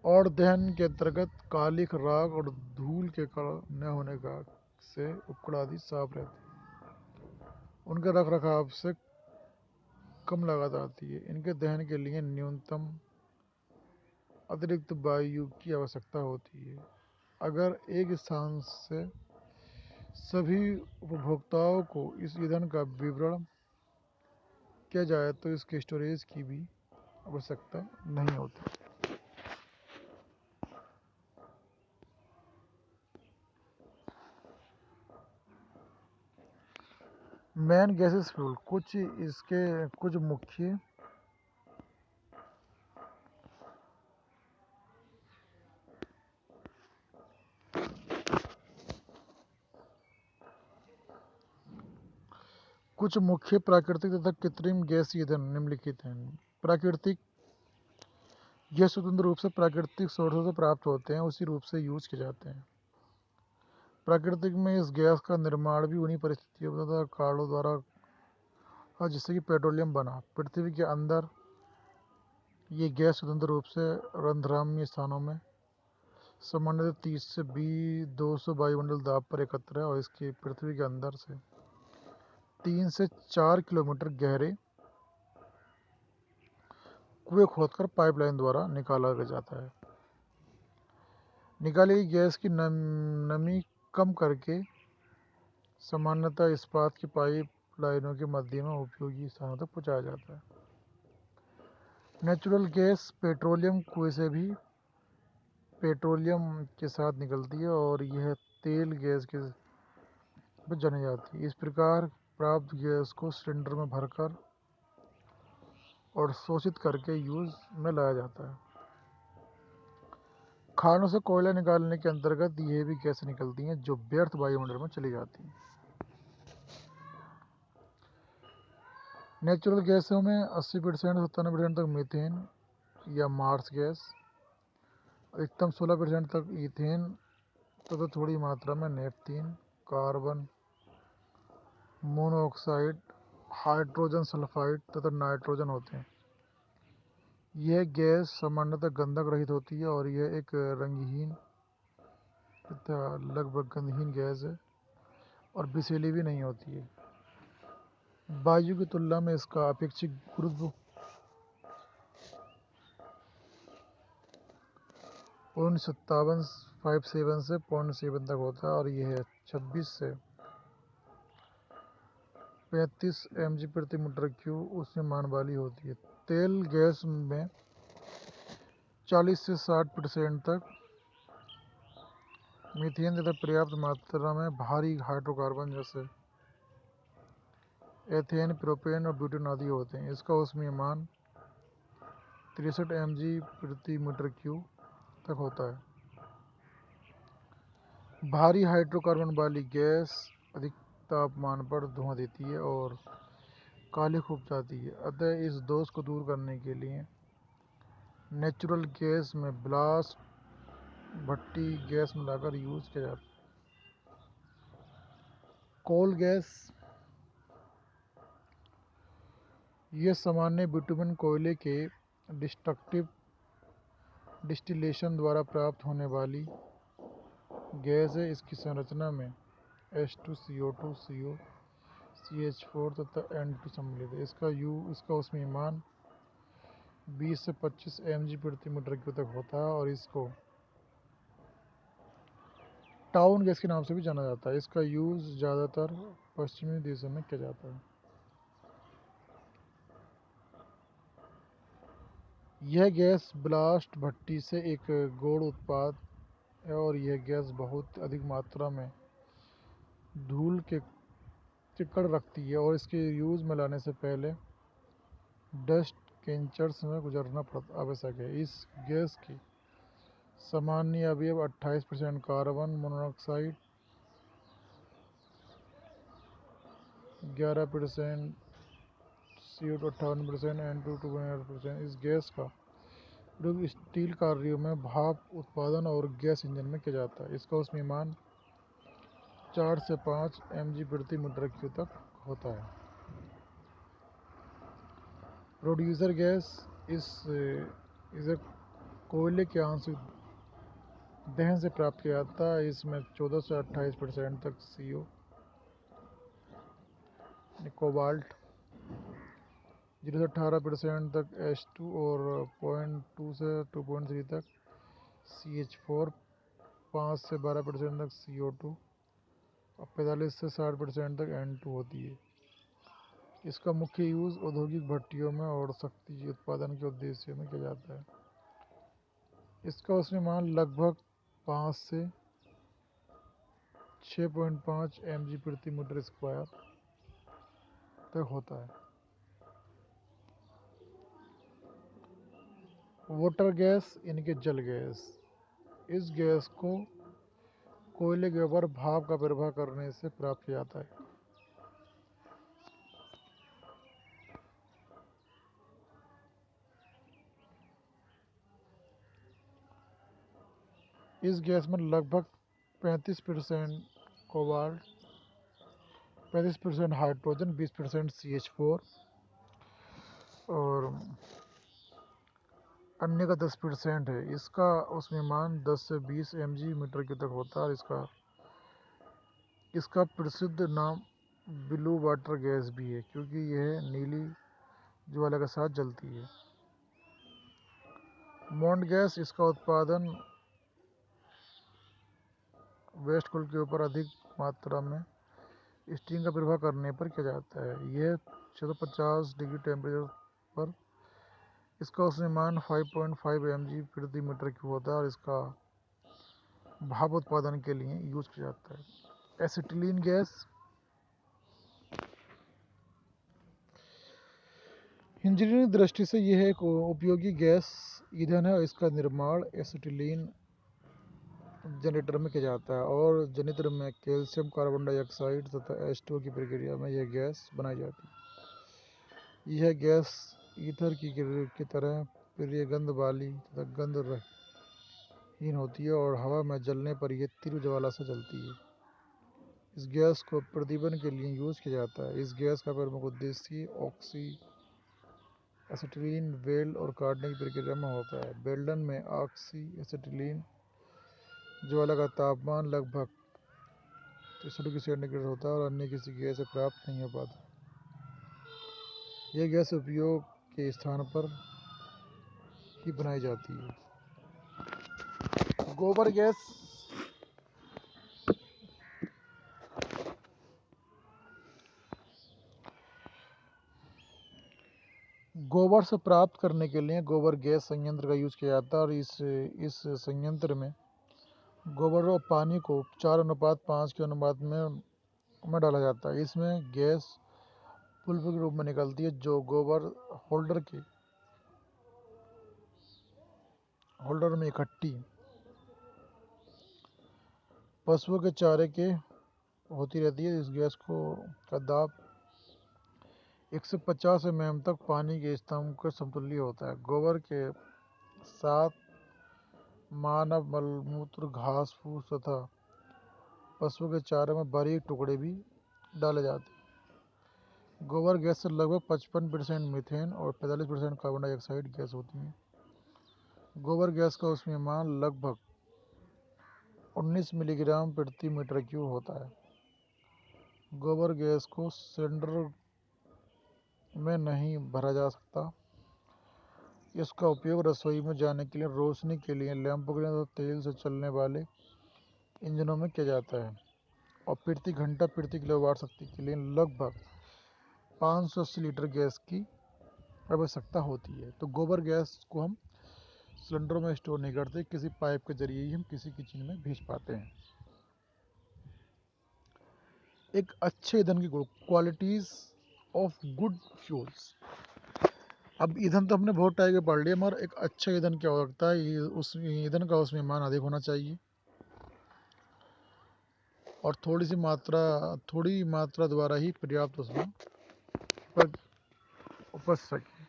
और दहन के अंतर्गत कालिख, राख और धूल के कण न होने का से उपकरण आदि साफ रहते हैं। उनके रख रखाव से कम लागत आती है। इनके दहन के लिए न्यूनतम अतिरिक्त वायु की आवश्यकता होती है। अगर एक स्थान से सभी उपभोक्ताओं को इस ईंधन का वितरण किया जाए तो इसके स्टोरेज की भी आवश्यकता नहीं होती। मेन गैसेस फ्यूल, कुछ मुख्य प्राकृतिक तथा कृत्रिम गैस ईंधन निम्नलिखित हैं। प्राकृतिक गैस स्वतंत्र रूप से प्राकृतिक स्रोतों से प्राप्त होते हैं, उसी रूप से यूज किए जाते हैं। प्राकृतिक में इस गैस का निर्माण भी उन्हीं परिस्थितियों तथा कारणों द्वारा जिससे कि पेट्रोलियम बना। पृथ्वी के अंदर ये गैस स्वतंत्र रूप से रंध्राम्य स्थानों में सामान्यतः 30 से 200 वायुमंडल दाब पर एकत्र है और इसके पृथ्वी के अंदर से 3 से 4 किलोमीटर गहरे कुएं खोदकर पाइपलाइन द्वारा निकाला जाता है। निकाली गई गैस की नमी कम करके सामान्यतः इस्पात की पाइप लाइनों के मध्य में उपयोगी स्थानों तक पहुंचाया जाता है। नेचुरल गैस पेट्रोलियम कुएं से भी पेट्रोलियम के साथ निकलती है और यह तेल गैस के में जानी जाती है। इस प्रकार प्राप्त गैस को सिलेंडर में भरकर और शोषित करके यूज में लाया जाता है। खानों से कोयला निकालने के अंतर्गत ये भी गैसें निकलती हैं जो व्यर्थ वायुमंडल में चली जाती हैं। नेचुरल गैसों में 80% से 97% तक मीथेन या मार्स गैस। अधिकतम 16% तक ईथेन तथा थोड़ी मात्रा में नेफ्थीन, कार्बन मोनोऑक्साइड, हाइड्रोजन सल्फाइड तथा नाइट्रोजन होते हैं। यह गैस सामान्यतः गंधक रहित होती है और यह एक रंगहीन तथा लगभग गंधहीन गैस है और विषैली भी नहीं होती है। वायु की तुलना में इसका अपेक्षित गुरुत्व 0.57 से 0.7 तक होता है और यह 26 से 35 mg प्रति मीटर क्यूब ऊष्मायन वाली होती है। तेल गैस में 40 से 60% तक मीथेन तथा पर्याप्त मात्रा में भारी हाइड्रोकार्बन जैसे एथेन, प्रोपेन और ब्यूटेन आदि होते हैं। इसका ऊष्मायन 63 mg प्रति मीटर क्यूब तक होता है। भारी हाइड्रोकार्बन वाली गैस अधिक तापमान पर धुआं देती है और काली खूब जाती है। अतः इस दोष को दूर करने के लिए नेचुरल गैस में ब्लास्ट भट्टी गैस मिलाकर यूज किया जाता है। कोल गैस यह सामान्य बिटुमेन कोयले के डिस्ट्रक्टिव डिस्टिलेशन द्वारा प्राप्त होने वाली गैस है। इसकी संरचना में H2CO2 CO CH4 तथा N2 सम्मिलित है। इसका ऊष्मायन 20 से 25 mg प्रति मीटर क्यूब तक होता है और इसको टाउन गैस के नाम से भी जाना जाता है। इसका यूज ज़्यादातर पश्चिमी देशों में किया जाता है। यह गैस ब्लास्ट भट्टी से एक गौण उत्पाद है और यह गैस बहुत अधिक मात्रा में धूल के चिक्कड़ रखती है और इसके यूज में लाने से पहले डस्ट कैंचर्स में गुजरना आवश्यक है। इस गैस की सामान्य अवयव 28% कार्बन मोनोऑक्साइड, 11% CO2, 58%, N2 28%। इस गैस का प्रयोग स्टील कार्यों में भाप उत्पादन और गैस इंजन में किया जाता है। इसका ऊष्मायन 4 से 5 mg प्रति मीटर क्यूब तक होता है। प्रोड्यूसर गैस इसे कोयले के आंशिक दहन से प्राप्त किया जाता है। इसमें 14 से 28% तक CO कोबाल्ट, 0 से 18% तक H2 और 0.2 से 2.3 तक CH4, 5 से 12% तक CO2 और 45 से 60% तक N2 होती है। इसका मुख्य यूज औद्योगिक भट्टियों में और शक्ति उत्पादन के उद्देश्य में किया जाता है। इसका ऊष्मायन लगभग 5 से 6.5 mg प्रति मीटर स्क्वायर तक होता है। वाटर गैस यानी कि जल गैस, इस गैस को कोयले के ऊपर भाप का प्रवाह करने से प्राप्त किया जाता है। इस गैस में लगभग 35% कोबाल्ट, 35% हाइड्रोजन, 20% CH4 और अन्य का 10% है। इसका ऊष्मायन 10 से 20 mg मीटर क्यूब तक होता है और इसका प्रसिद्ध नाम ब्लू वाटर गैस भी है क्योंकि यह नीली ज्वाला के साथ जलती है। मॉन्ट गैस, इसका उत्पादन वेस्ट कोल के ऊपर अधिक मात्रा में स्टीम का प्रवाह करने पर किया जाता है। यह 650 डिग्री टेम्परेचर पर इसका ऊष्मायन 5.5 mg प्रति मीटर क्यूब होता है और इसका भाप उत्पादन के लिए यूज किया जाता है। एसिटिलीन गैस, इंजीनियरिंग दृष्टि से यह एक उपयोगी गैस ईंधन है और इसका निर्माण एसिटिलीन जनरेटर में किया जाता है और जनरेटर में कैल्शियम कार्बन डाइऑक्साइड तथा H2O की प्रक्रिया में यह गैस बनाई जाती है। यह गैस ईथर की तरह फिर ये गंध वाली तथा गंध रहीन होती है और हवा में जलने पर यह तीव्र ज्वाला से जलती है। इस गैस को प्रदीपन के लिए यूज किया जाता है। इस गैस का प्रमुख उद्देश्य ऑक्सी एसिटिलीन वेल्ड और काटने की प्रक्रिया में होता है। वेल्डन में ऑक्सी एसिटिलीन ज्वाला का तापमान लगभग 63 डिग्री सेंटीग्रेड होता है और अन्य किसी गैस से प्राप्त नहीं हो पाता। यह गैस उपयोग के स्थान पर ही बनाई जाती है। गोबर गैस गोबर से प्राप्त करने के लिए गोबर गैस संयंत्र का यूज किया जाता है और इस संयंत्र में गोबर और पानी को 4:5 के अनुपात में डाला जाता है। इसमें गैस पल्प के रूप में निकलती है जो गोबर होल्डर में इकट्ठी पशुओं के चारे के होती रहती है। इस गैस का दाब 150 mm तक पानी के स्तंभ के समतुल्य होता है। गोबर के साथ मानव मलमूत्र, घास फूस तथा पशुओं के चारे में बारीक टुकड़े भी डाले जाते हैं। गोबर गैस से लगभग 55% मीथेन और 45% कार्बन डाइऑक्साइड गैस होती है। गोबर गैस का ऊष्मीयमान लगभग 19 मिलीग्राम प्रति मीटर क्यूब होता है। गोबर गैस को सिलेंडर में नहीं भरा जा सकता। इसका उपयोग रसोई में जाने के लिए, रोशनी के लिए, लैंपों के लिए तो तेल से चलने वाले इंजनों में किया जाता है और प्रति घंटा प्रति किलोवाट शक्ति के लिए लगभग 580 लीटर गैस की आवश्यकता होती है। तो गोबर गैस को हम सिलेंडरों में स्टोर नहीं करते, किसी पाइप के जरिए ही हम किसी किचन में भेज पाते हैं। एक अच्छे ईंधन की क्वालिटीज ऑफ गुड फ्यूल्स। अब ईंधन तो हमने बहुत टाइप के पढ़ लिया, मगर एक अच्छा ईंधन क्या होता है, उस ईंधन का उसमें अधिक होना चाहिए और थोड़ी मात्रा द्वारा ही पर्याप्त उसमें उपज सके।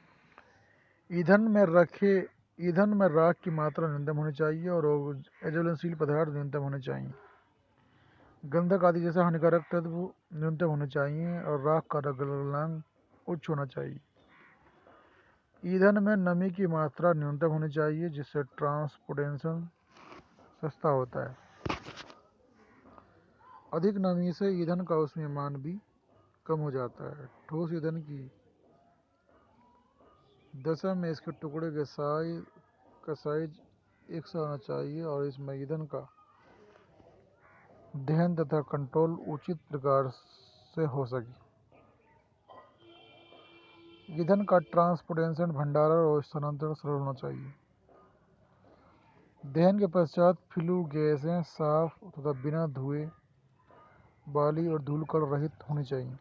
ईंधन में राख की मात्रा न्यूनतम होनी चाहिए और ज्वलनशील पदार्थ न्यूनतम होने चाहिए। गंधक आदि जैसे हानिकारक तत्व न्यूनतम होने चाहिए और राख का गलनांक उच्च होना चाहिए। ईंधन में नमी की मात्रा न्यूनतम होनी चाहिए जिससे ट्रांसपोर्टेशन सस्ता होता है। अधिक नमी से ईंधन का ऊष्मीयमान भी कम हो जाता है। ठोस ईंधन की दशा में इसके टुकड़े का साइज एक सा होना चाहिए और इसमें ईंधन का दहन तथा कंट्रोल उचित प्रकार से हो सके। ईंधन का ट्रांसपोर्टेशन, भंडारण और स्थानांतरण सरल होना चाहिए। दहन के पश्चात फ्लू गैसें साफ तथा बिना धुएं वाली और धूल-कण रहित होनी चाहिए।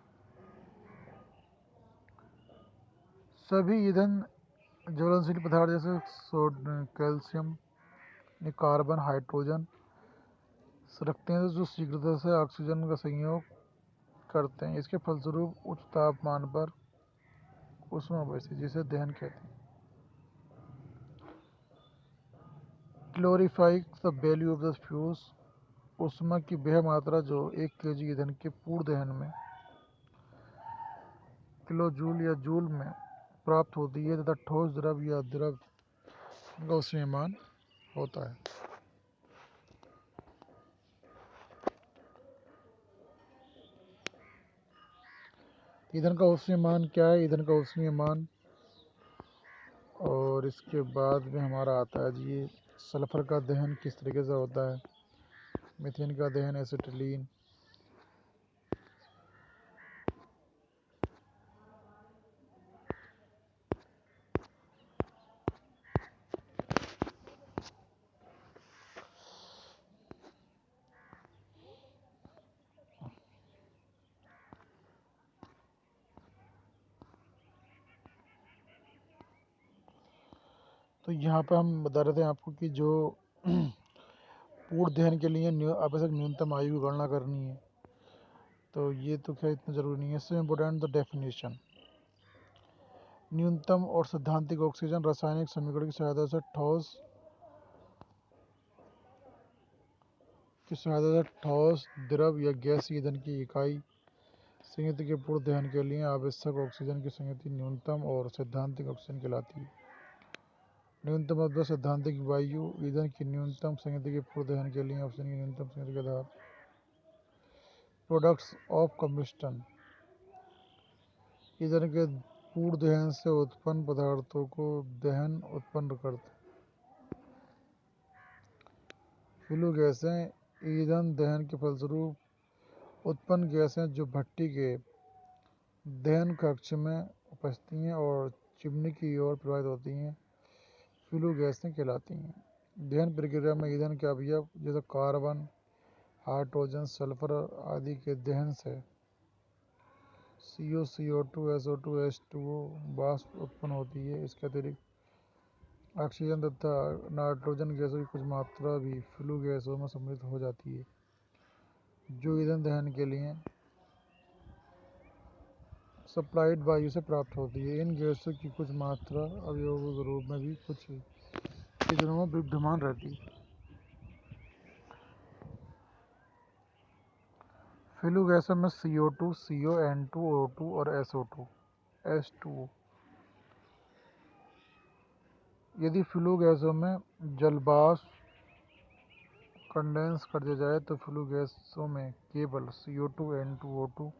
सभी ईंधन ज्वलनशील पदार्थ जैसे कैल्शियम, कार्बन, हाइड्रोजन रखते हैं जो शीघ्रता से ऑक्सीजन का संयोग करते हैं। इसके फलस्वरूप उच्च तापमान पर ऊष्मा बचती जिसे दहन कहते हैं। Clarifying the value of the fuels. ऊष्मा की वह मात्रा जो 1 kg ईंधन के पूर्ण दहन में किलोजूल या जूल में प्राप्त होती है तथा ठोस, द्रव या द्रव का ऊष्मीयमान होता है। ईंधन का ऊष्मीयमान क्या है? ईंधन का ऊष्मीयमान और इसके बाद में हमारा आता है जी सल्फर का दहन किस तरीके से होता है, मीथेन का दहन, एसिटिलीन, तो यहाँ पे हम बता रहे थे आपको कि जो पूर्ण दहन के लिए आवश्यक न्यूनतम आयु की गणना करनी है, तो ये तो क्या इतना ज़रूरी नहीं है। इससे इम्पोर्टेंट द डेफिनेशन। न्यूनतम और सैद्धांतिक ऑक्सीजन रासायनिक समीकरण की सहायता से ठोस द्रव या गैस ईंधन की इकाई संयंत्र के पूर्ण दहन के लिए आवश्यक ऑक्सीजन की संगति न्यूनतम और सैद्धांतिक ऑक्सीजन कहलाती है। न्यूनतम अथवा सैद्धांतिक वायु ईंधन की न्यूनतम संगति के पूर्ण दहन के लिए ऑक्सीजन की न्यूनतम संगति के आधार प्रोडक्ट्स ऑफ कम्बस्टन ईंधन के पूर्ण दहन से उत्पन्न पदार्थों को दहन उत्पन्न करते। फ्लू गैसें ईंधन दहन के फलस्वरूप उत्पन्न गैसें जो भट्टी के दहन कक्ष में उपस्थित हैं और चिमनी की ओर प्रवाहित होती हैं, फ्लू गैसें कहलाती हैं। दहन प्रक्रिया में ईंधन के अवयव जैसे कार्बन, हाइड्रोजन, सल्फर आदि के दहन से CO, CO2, SO2, H2O वाष्प उत्पन्न होती है। इसके अतिरिक्त ऑक्सीजन तथा नाइट्रोजन गैसों की कुछ मात्रा भी फ्लू गैसों में सम्मिलित हो जाती है, जो ईंधन दहन के लिए सप्लाइड वायु से प्राप्त होती है। इन गैसों की कुछ मात्रा अवयवों के रूप में भी कुछ ईंधनों में विद्यमान रहती है। फ्लू गैसों में CO2, CO, N2, O2 और SO2, H2O। यदि फ्लू गैसों में जलवाष्प कंडेंस कर दिया जाए तो फ्लू गैसों में केवल CO2, N2, O2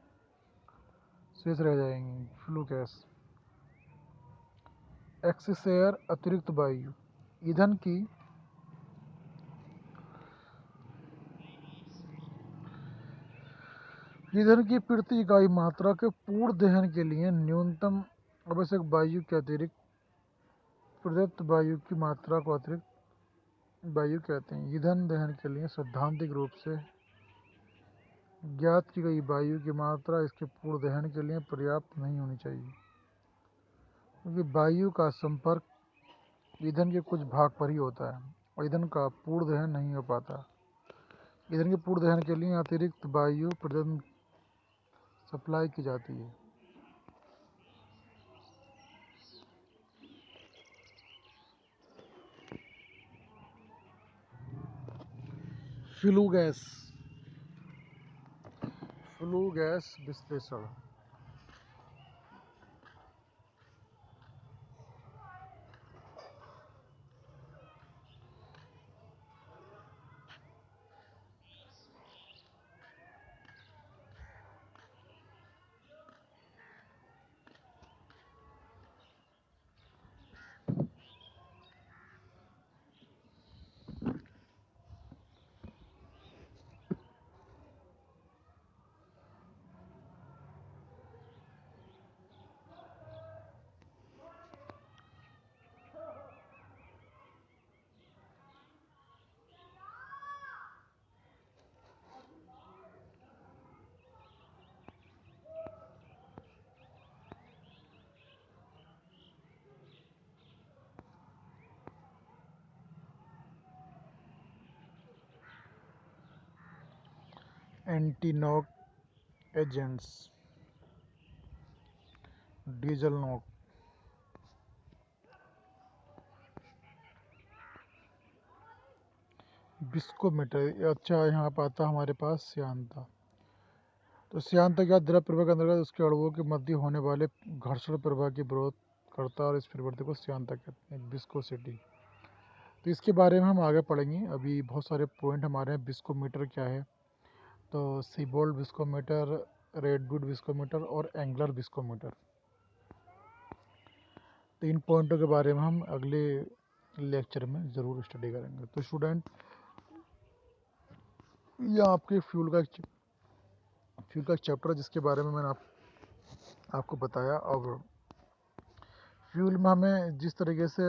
शेष रह जाएंगी। फ्लू गैस एक्सेस एयर अतिरिक्त वायु ईंधन की प्रति इकाई मात्रा के पूर्ण दहन के लिए न्यूनतम आवश्यक वायु के अतिरिक्त प्रदत्त वायु की मात्रा को अतिरिक्त वायु कहते हैं। ईंधन दहन के लिए सैद्धांतिक रूप से ज्ञात की गई वायु की मात्रा इसके पूर्ण दहन के लिए पर्याप्त नहीं होनी चाहिए, क्योंकि वायु का संपर्क ईंधन के कुछ भाग पर ही होता है और ईंधन का पूर्ण दहन नहीं हो पाता। ईंधन के पूर्ण दहन के लिए अतिरिक्त वायु प्रदत्त सप्लाई की जाती है। फ्लू गैस विश्लेषण। Anti knock agents, diesel knock, viscometer. अच्छा, यहाँ पर आता हमारे पास श्यानता। तो श्यानता क्या द्रव प्रवाह के अंतर्गत उसके अणुओं के मध्य होने वाले घर्षण प्रवाह की विरोध करता है और इस प्रवृत्ति को श्यानता कहते हैं, विस्कोसिटी। तो इसके बारे में हम आगे पढ़ेंगे। अभी बहुत सारे पॉइंट हमारे हैं। बिस्कोमीटर क्या है, तो सीबोल्ड बिस्कोमीटर, रेडवुड बिस्कोमीटर और एंगलर बिस्कोमीटर। तो इन पॉइंटों के बारे में हम अगले लेक्चर में ज़रूर स्टडी करेंगे। तो स्टूडेंट, यह आपके फ्यूल का एक चैप्टर है जिसके बारे में मैंने आपको बताया। और फ्यूल में हमें जिस तरीके से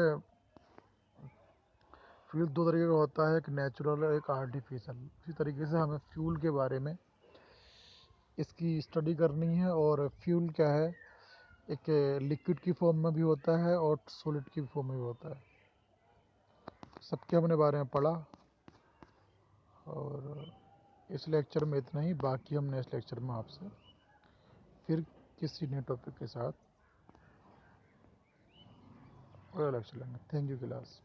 फ्यूल दो तरीके का होता है, एक नेचुरल और एक आर्टिफिशियल। इसी तरीके से हमें फ्यूल के बारे में इसकी स्टडी करनी है। और फ्यूल क्या है, एक लिक्विड की फॉर्म में भी होता है और सॉलिड की फॉर्म में भी होता है। सबके हमने बारे में पढ़ा। और इस लेक्चर में इतना ही। बाकी हम नेक्स्ट लेक्चर में आपसे फिर किसी नए टॉपिक के साथ और अलग चलेंगे। Thank you class.